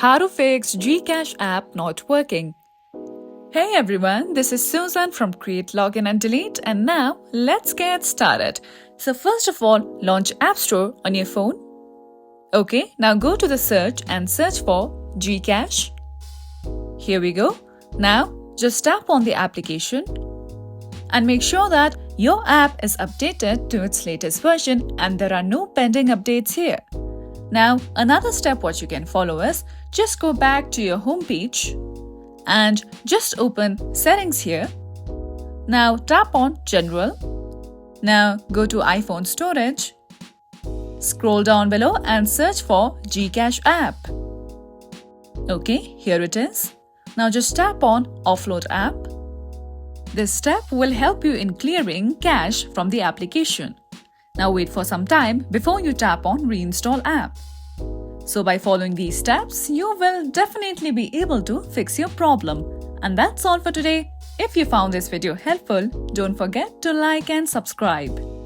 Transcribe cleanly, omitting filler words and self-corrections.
How to fix Gcash app not working. Hey everyone, this is Susan from Create, Login and Delete, and now let's get started. So first of all, launch App Store on your phone. Okay, now go to the search and search for Gcash. Here we go. Now just tap on the application and make sure that your app is updated to its latest version and there are no pending updates here. Now, another step what you can follow is just go back to your home page and just open Settings here. Now tap on General. Now go to iPhone Storage. Scroll down below and search for Gcash app. Okay, here it is. Now just tap on Offload app. This step will help you in clearing cache from the application. Now wait for some time before you tap on Reinstall app. So by following these steps, you will definitely be able to fix your problem. And that's all for today. If you found this video helpful, don't forget to like and subscribe.